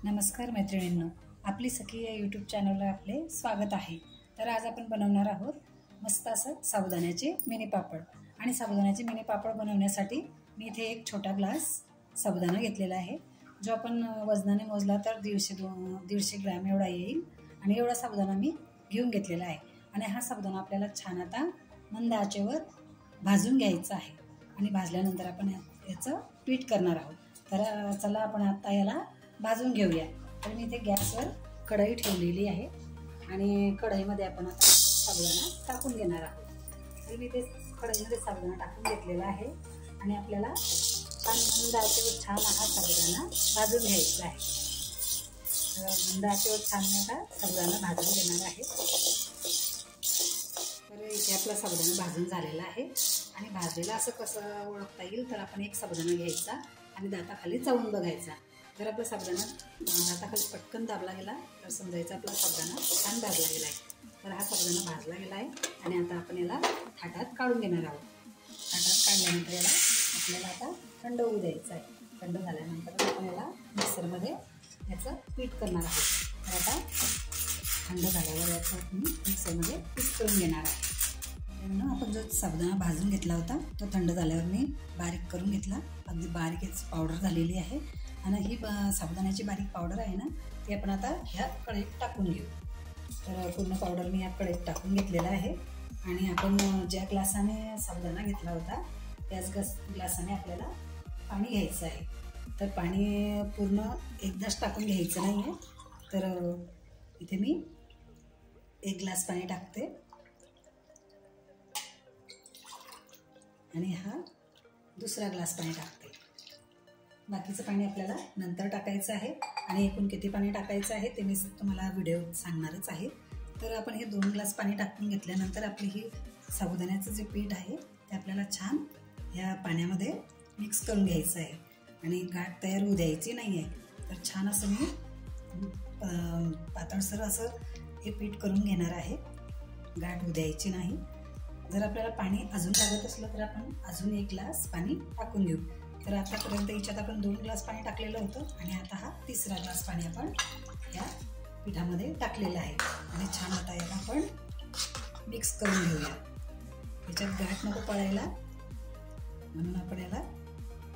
नमस्कार मैत्रिणींनो, आपली सखी या यूट्यूब चॅनलला आपले स्वागत आहे। तर आज आपण बनवणार आहोत मस्त असं साबुदाण्याचे मिनी पापड। आणि साबुदाण्याचे मिनी पापड बनवण्यासाठी मी इथे एक छोटा ग्लास साबुदाणा घेतलेला आहे, जो आपण वजनाने मोजला तर 150 ग्रॅम एवढा येईल। आणि एवढा साबुदाणा मी घेऊन घेतलेला आहे। आणि हा साबुदाणा आपल्याला छान आता मंद आचेवर भाजून घ्यायचा आहे। आणि भाजल्यानंतर आपण याचं पीठ करणार आहोत। तर चला आपण आता याला भाजून घेऊया। तर मी इथे गॅसवर कढई ठेवलेली आहे आणि कढईमध्ये आपण आता साबुदाणा टाकून घेणार आहोत। तर मी इथे कढईमध्ये साबुदाणा टाकून घेतलेला आहे आणि आपल्याला छान मंद आचेवर छान हा साबुदाणा भाजून घ्यायचा आहे। तर मंद आचेवर छान आता साबुदाणा भाजून घेणार आहे। तर इथे आपला साबुदाणा भाजून झालेला आहे। आणि भाजलेला असं कसं ओळखता येईल, तर आपण एक साबुदाणा घ्यायचा आणि दाताखाली चावून बघायचा। जर आपला साबुदाणा दाताखाली पटकन दाबला गेला तर समजायचं आपला साबुदाणा छान भाजला गेला आहे। तर हा साबुदाणा भाजला गेला आहे आणि आता आपण याला थाटात काढून घेणार आहोत। थाटात काढल्यानंतर याला आपल्याला आता थंड होऊ द्यायचं आहे। थंड झाल्यानंतर आपण याला मिक्सरमध्ये याचं पीठ करणार आहोत। तर आता थंड झाल्यावर याचं मी मिक्सरमध्ये पीठ करून घेणार आहे। आपण जो साबुदाणा भाजून घेतला होता तो थंड झाल्यावर मी बारीक करून घेतला। अगदी बारीकच पावडर झालेली आहे। आणि ही साबुदाण्याची बारीक पावडर आहे ना, ती आपण आता ह्या कढईत टाकून घेऊ। तर पूर्ण पावडर मी या कढईत टाकून घेतलेला आहे। आणि आपण ज्या ग्लासाने साबुदाणा घेतला होता त्याच ग्लासाने आपल्याला पाणी घ्यायचं आहे। तर पाणी पूर्ण एकदाच टाकून घ्यायचं नाही आहे। तर इथे मी 1 ग्लास पाणी टाकते आणि हा दुसरा ग्लास पाणी टाकते। बाकीचं पाणी आपल्याला नंतर टाकायचं आहे। आणि एकूण किती पाणी टाकायचं आहे ते मी तुम्हाला व्हिडिओ सांगणारच आहे। तर आपण हे 2 ग्लास पाणी टाकून घेतल्यानंतर आपली ही साबुदाण्याचं जे पीठ आहे ते आपल्याला छान या पाण्यामध्ये मिक्स करून घ्यायचं आहे। आणि गाठ तयार होऊ द्यायची नाही आहे। तर छान असं मी पातळसर असं हे पीठ करून घेणार आहे, गाठ होऊ द्यायची नाही। जर आपल्याला पाणी अजून लागत असलं तर आपण अजून 1 ग्लास पाणी टाकून घेऊ। तर आतापर्यंत याच्यात आपण 2 ग्लास पाणी टाकलेलं होतं आणि आता हा तिसरा ग्लास पाणी आपण या पिठामध्ये टाकलेलं आहे। आणि छान आता याला आपण मिक्स करून घेऊया। याच्यात गाठ नको पडायला म्हणून आपण याला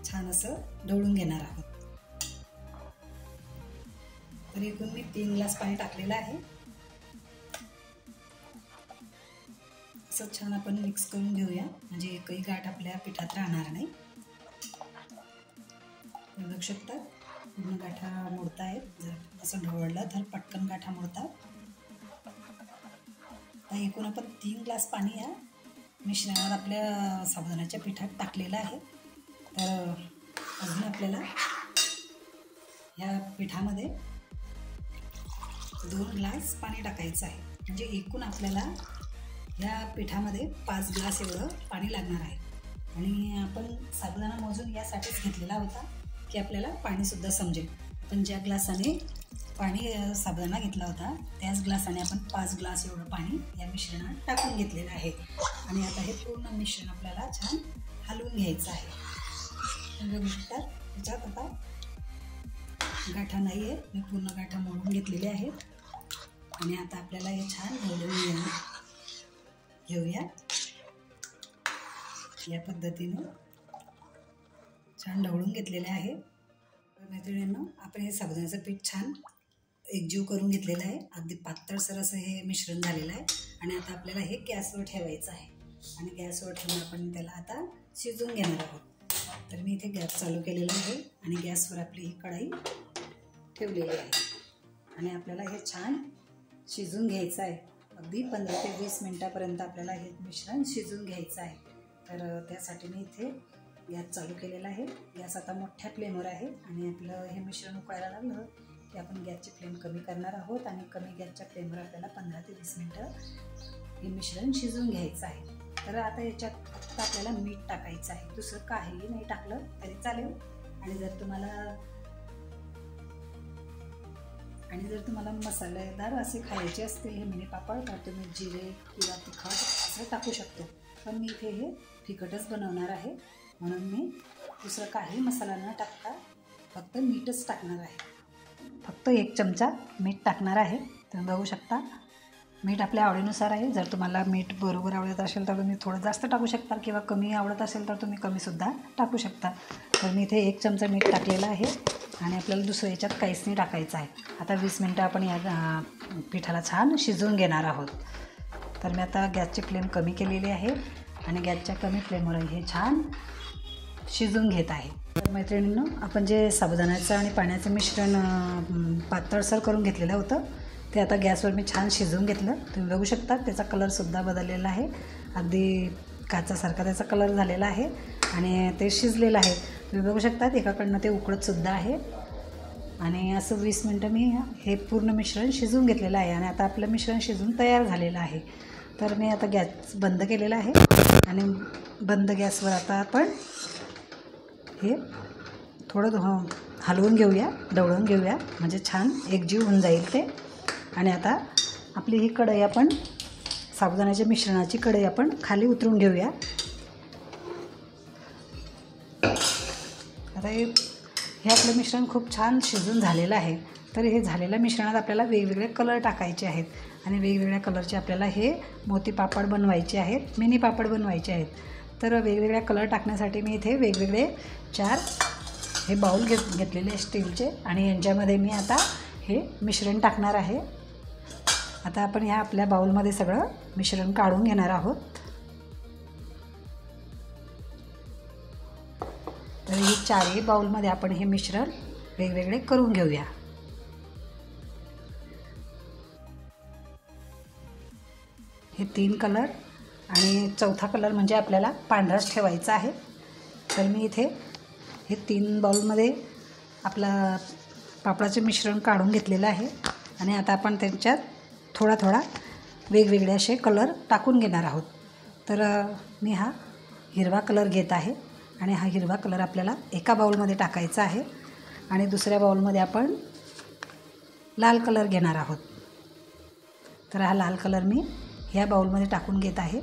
छान असं ढवळून घेणार आहोत। तर एकूण मी 3 ग्लास पाणी टाकलेलं आहे। असं छान आपण मिक्स करून घेऊया, म्हणजे एकही गाठ आपल्या पिठात राहणार नाही। बघू शकता पूर्ण गाठा मोडता आहेत। जर असं ढवळलं तर पटकन गाठा मोडतात। आता एकूण आपण 3 ग्लास पाणी या मिश्रणात आपल्या साबुदाण्याच्या पिठात टाकलेलं आहे। तर अजून आपल्याला या पिठामध्ये 2 ग्लास पाणी टाकायचं आहे। म्हणजे एकूण आपल्याला या पिठामध्ये 5 ग्लास एवढं पाणी लागणार आहे। आणि आपण साबुदाणा मोजून यासाठीच घेतलेला होता की आपल्याला पाणीसुद्धा समजेल। पण ज्या ग्लासाने पाणी साबुदाणा घेतला होता त्याच ग्लासाने आपण 5 ग्लास एवढं पाणी या मिश्रणात टाकून घेतलेलं आहे। आणि आता हे पूर्ण मिश्रण आपल्याला छान हलवून घ्यायचं आहे। बघू शकता त्याच्यात आता गाठा नाही आहे, मी पूर्ण गाठा मोडून घेतलेले आहेत। आणि आता आपल्याला हे छान ढवळून घेऊया। या पद्धतीने छान ढवळून घेतलेले आहे। मैत्रिणींनो, आपण हे साबुदाण्याचं पीठ छान एकजीव करून घेतलेलं आहे। अगदी पातळसर असं हे मिश्रण झालेलं आहे। आणि आता आपल्याला हे गॅसवर ठेवायचं आहे। आणि गॅसवर ठेवून आपण त्याला आता शिजवून घेणार आहोत। तर मी इथे गॅस चालू केलेला आहे आणि गॅसवर आपली ही कढई ठेवलेली आहे। आणि आपल्याला हे छान शिजवून घ्यायचं आहे। अगदी 15 ते 20 मिनिटापर्यंत आपल्याला हे मिश्रण शिजवून घ्यायचं आहे। तर त्यासाठी मी इथे गॅस चालू केलेला आहे। गॅस आता मोठ्या फ्लेमवर आहे। आणि आपलं हे मिश्रण उकळायला लागलं की आपण गॅसची फ्लेम कमी करणार आहोत। आणि कमी गॅसच्या फ्लेमवर आपल्याला 15 ते 20 मिनिटं हे मिश्रण शिजवून घ्यायचं आहे। तर आता याच्यात फक्त आपल्याला मीठ टाकायचं आहे, दुसरं काहीही नाही टाकलं तरी चालेल। आणि जर तुम्हाला मसालेदार असे खायचे असतील हे मिनी पापड तर तुम्ही जिरे किंवा तिखट असं टाकू शकतो। पण मी इथे हे फिकटच बनवणार आहे म्हणून मी दुसरं काही मसाला न टाकता फक्त मीठच टाकणार आहे। फक्त 1 चमचा मीठ टाकणार आहे. तुम्ही बघू शकता मीठ आपल्या आवडीनुसार आहे. जर तुम्हाला मीठ बरोबर आवडत असेल तर तुम्ही थोडं जास्त टाकू शकता किंवा कमी आवडत असेल तर तुम्ही कमीसुद्धा टाकू शकता. तर मी इथे 1 चमचा मीठ टाकलेलं आहे आणि आपल्याला दुसरं याच्यात काहीच नाही टाकायचं आहे. आता 20 मिनटं आपण या पिठाला छान शिजवून घेणार आहोत. तर मी आता गॅसची फ्लेम कमी केलेली आहे आणि गॅसच्या कमी फ्लेमवर हे छान शिजवून घेत आहे. तर मैत्रिणींनो, आपण जे साबुदाण्याचं आणि पाण्याचं मिश्रण पातळसर करून घेतलेलं होतं ते आता गॅसवर मी छान शिजवून घेतलं. तुम्ही बघू शकता त्याचा कलरसुद्धा बदललेला आहे. अगदी काचासारखा त्याचा कलर झालेला आहे आणि ते शिजलेलं आहे. तुम्ही बघू शकता एकाकडनं ते उकळतसुद्धा आहे आणि असं 20 मिनटं मी हे पूर्ण मिश्रण शिजवून घेतलेलं आहे आणि आता आपलं मिश्रण शिजून तयार झालेलं आहे. तर मी आता गॅस बंद केलेला आहे आणि बंद गॅसवर आता आपण हे थोडं हलवून घेऊया, ढवळून घेऊया, म्हणजे छान एकजीव होऊन जाईल ते. आणि आता आपली ही कढई आपण साबुदाण्याच्या मिश्रणाची कढई आपण खाली उतरून घेऊया. आता हे आपलं मिश्रण खूप छान शिजून झालेलं आहे. तर हे झालेल्या मिश्रणात आपल्याला वेगवेगळे कलर टाकायचे आहेत आणि वेगवेगळ्या कलरचे आपल्याला हे मोती पापड बनवायचे आहेत, मिनी पापड बनवायचे आहेत. तर वेगवेगळ्या कलर टाकण्यासाठी मी इथे वेगवेगळे 4 हे बाउल घेतलेले स्टीलचे आणि यांच्यामध्ये मी आता हे मिश्रण टाकणार आहे. आता आपण ह्या आपल्या बाउलमध्ये सगळं मिश्रण काढून घेणार आहोत. तर ही 4ही बाउलमध्ये आपण हे मिश्रण वेगवेगळे करून घेऊया. हे 3 कलर आणि चौथा कलर म्हणजे आपल्याला पांढराच ठेवायचा आहे. तर मी इथे हे 3 बाउलमध्ये आपला पापडाचे मिश्रण काढून घेतलेलं आहे आणि आता आपण त्यांच्यात थोडा थोडा वेगवेगळे असे कलर टाकून घेणार आहोत. तर मी हा हिरवा कलर घेत आहे आणि हा हिरवा कलर आपल्याला एका बाउलमध्ये टाकायचा आहे आणि दुसऱ्या बाउलमध्ये आपण लाल कलर घेणार आहोत. तर हा लाल कलर मी ह्या बाउलमध्ये टाकून घेत आहे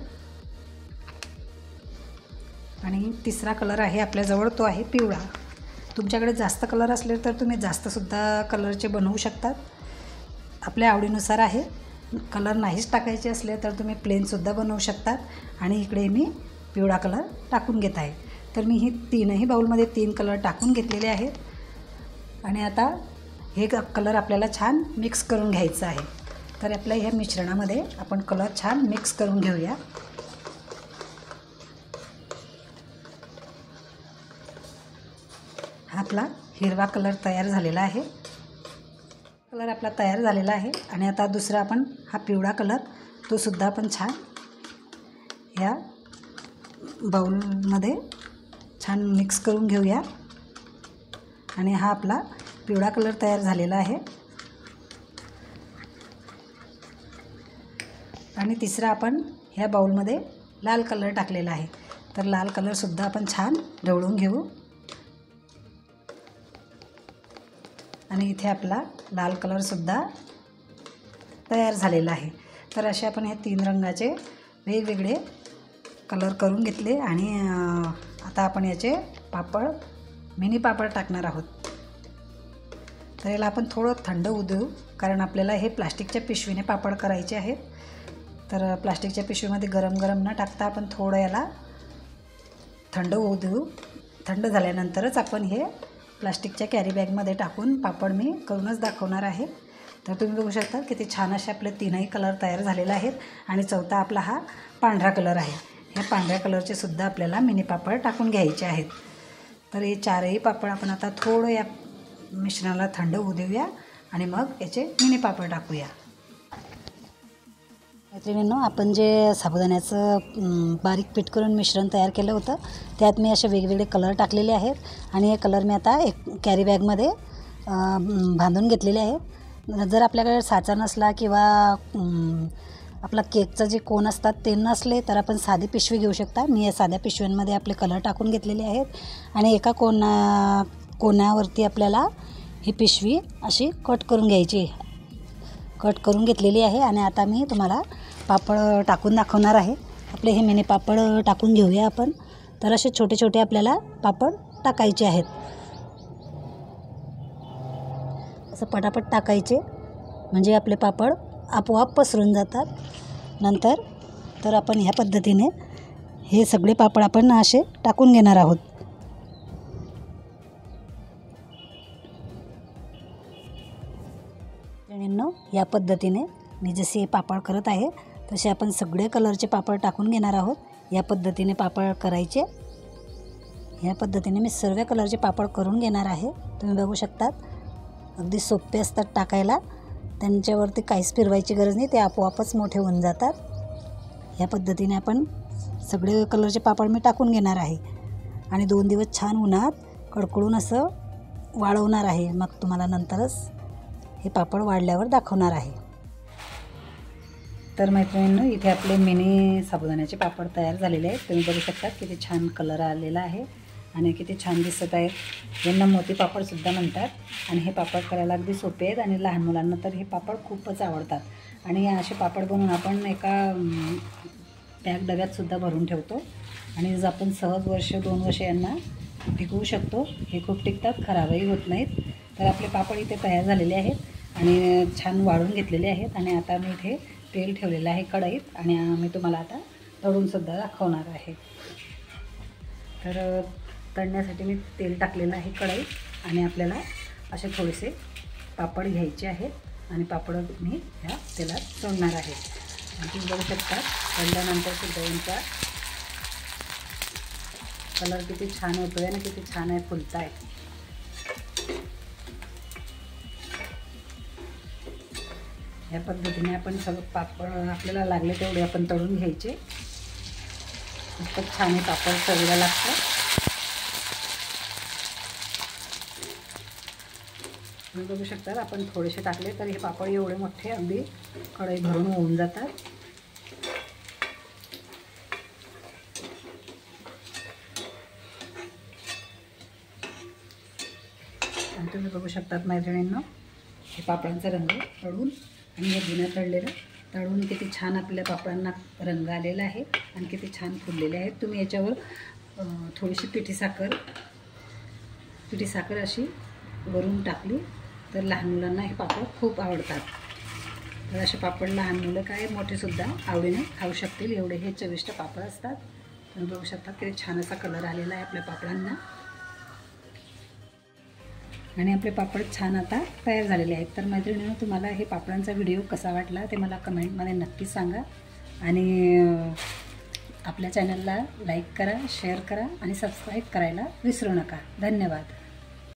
आणि तिसरा कलर आहे आपल्याजवळ तो आहे पिवळा. तुमच्याकडे जास्त कलर असले तर तुम्ही जास्तसुद्धा कलरचे बनवू शकतात, आपल्या आवडीनुसार आहे. कलर नाहीच टाकायचे असले तर तुम्ही प्लेनसुद्धा बनवू शकतात आणि इकडे मी पिवळा कलर टाकून घेत आहे. तर मी ही 3ही बाउलमध्ये 3 कलर टाकून घेतलेले आहेत आणि आता हे कलर आपल्याला छान मिक्स करून घ्यायचं आहे. तर आपल्या ह्या मिश्रणामध्ये आपण कलर छान मिक्स करून घेऊया. हा आपला हिरवा कलर तयार झालेला आहे. कलर आपला तयार झालेला आहे आणि आता दुसरा आपण हा पिवळा कलर तो सुद्धा आपण छान या बाउलमध्ये छान मिक्स करून घेऊया आणि हा आपला पिवळा कलर तयार झालेला आहे. आणि तिसरा आपण ह्या बाउलमध्ये लाल कलर टाकलेला आहे. तर लाल कलरसुद्धा आपण छान ढवळून घेऊ आणि इथे आपला लाल कलरसुद्धा तयार झालेला आहे. तर असे आपण हे 3 रंगाचे वेगवेगळे कलर करून घेतले आणि आता आपण याचे पापड मिनी पापड टाकणार आहोत. तर याला आपण थोडं थंड होऊ देऊ, कारण आपल्याला हे प्लास्टिकच्या पिशवीने पापड करायचे आहेत. तर प्लास्टिकच्या पिशवीमध्ये गरम गरम न टाकता आपण थोडं याला थंड होऊ देऊ. थंड झाल्यानंतरच आपण हे प्लास्टिकच्या कॅरी बॅगमध्ये टाकून पापड मी करूनच दाखवणार आहे. तर तुम्ही बघू शकता किती छान असे आपले 3ही कलर तयार झालेले आहेत आणि चौथा आपला हा पांढरा कलर आहे. ह्या पांढऱ्या कलरचे सुद्धा आपल्याला मिनी पापड टाकून घ्यायचे आहेत. तर हे 4ही पापड आपण आता थोडं या मिश्रणाला थंड होऊ देऊया आणि मग याचे मिनी पापड टाकूया. मैत्रिणींनो, आपण जे साबुदाण्याचं बारीक पीठ करून मिश्रण तयार केलं होतं त्यात मी असे वेगवेगळे कलर टाकलेले आहेत आणि हे कलर मी आता एक कॅरी बॅगमध्ये बांधून घेतलेले आहे. जर आपल्याकडे साचा नसला किंवा आपला केकचं जे कोन असतात ते नसले तर आपण साधी पिशवी घेऊ शकता. मी या साध्या पिशव्यांमध्ये आपले कलर टाकून घेतलेले आहेत आणि एका कोणावरती आपल्याला ही पिशवी अशी कट करून घ्यायची. कट करून घेतलेली आहे आणि आता मी तुम्हाला पापड टाकून दाखवणार आहे. आपले हे मिनी पापड टाकून घेऊया आपण. तर असे छोटे छोटे आपल्याला पापड टाकायचे आहेत. असं पटापट टाकायचे, म्हणजे आपले पापड आपोआप पसरून जातात। नंतर तर आपण ह्या पद्धतीने हे सगळे पापड आपण असे टाकून घेणार आहोत। मैत्रिणींनो, या पद्धतीने मी जसे पापड करत आहे तसे आपण सगळे कलरचे पापड टाकून घेणार आहोत। या पद्धतीने पापड करायचे। या पद्धतीने मी सर्व कलरचे पापड करून घेणार आहे। तुम्ही बघू शकतात, अगदी सोपे असतात टाकायला, त्यांच्यावरती काहीच फिरवायची गरज नाही, ते आपोआपच मोठे होऊन जातात। या पद्धतीने आपण सगळे कलरचे पापड मी टाकून घेणार आहे आणि 2 दिवस छान उन्हात कडकडून असं वाळवणार आहे। मग तुम्हाला नंतरच हे पापड वाळल्यावर दाखवणार आहे। तर मैत्रिणींनो, इथे आपले मिनी साबुदाण्याचे पापड तयार झालेले आहेत। तुम्ही बघू शकता किती छान कलर आलेला आहे आणि किती छान दिसत आहेत। यांना मोती पापडसुद्धा म्हणतात आणि हे पापड करायला अगदी सोपे आहेत आणि लहान मुलांना तर हे पापड खूपच आवडतात। आणि असे पापड बनवून आपण एका पॅक डब्यातसुद्धा भरून ठेवतो आणि आपण सहज 1-2 वर्ष यांना टिकवू शकतो। हे खूप टिकतात, खराबही होत नाहीत। तर आपले पापड इथे तयार झालेले आहेत आणि छान वाळून घेतलेले आहेत आणि आता मी इथे तेल ठेवलेलं आहे कढईत आणि मी तुम्हाला आता तळूनसुद्धा दाखवणार आहे। तर तळण्यासाठी मी तेल टाकलेलं आहे कढईत आणि आपल्याला असे थोडेसे पापड घ्यायचे आहेत आणि पापड मी ह्या तेलात तळणार आहे। तुम्ही बघू शकता, तळल्यानंतर सुद्धा यांचा कलर किती छान होतो आहे आणि किती छान आहे, फुलत आहे। या पद्धतीने आपण सगळं पापड आपल्याला लागले तेवढे आपण तळून घ्यायचे। खूपच छान हे पापड चवीला लागतं। तुम्ही बघू शकता, आपण थोडेसे टाकले तर हे पापड एवढे मोठे अगदी कढई भरून होऊन जातात। आणि तुम्ही बघू शकतात मैत्रिणींनो, हे पापडांचा रंग तळून आणि हे बिना तळलेलं तळून किती छान आपल्या पापडांना रंग आलेला आहे आणि किती छान फुललेले आहेत। तुम्ही याच्यावर थोडीशी पिठी साखर अशी वरून टाकली तर लहान मुलांना हे पापड खूप आवडतात। तर असे पापड लहान मुलं काय मोठेसुद्धा आवडीने खाऊ शकतील, एवढे हे चविष्ट पापड असतात। तुम्ही बघू शकता किती छान असा कलर आलेला आहे आपल्या पापडांना आणि आपले पापड छान आता तयार झालेले आहेत। तर मैत्रिणींनो, तुम्हाला हे पापडांचा व्हिडिओ कसा वाटला ते मला कमेंटमध्ये नक्की सांगा आणि आपल्या चॅनलला लाईक करा, शेअर करा आणि सबस्क्राईब करायला विसरू नका। धन्यवाद।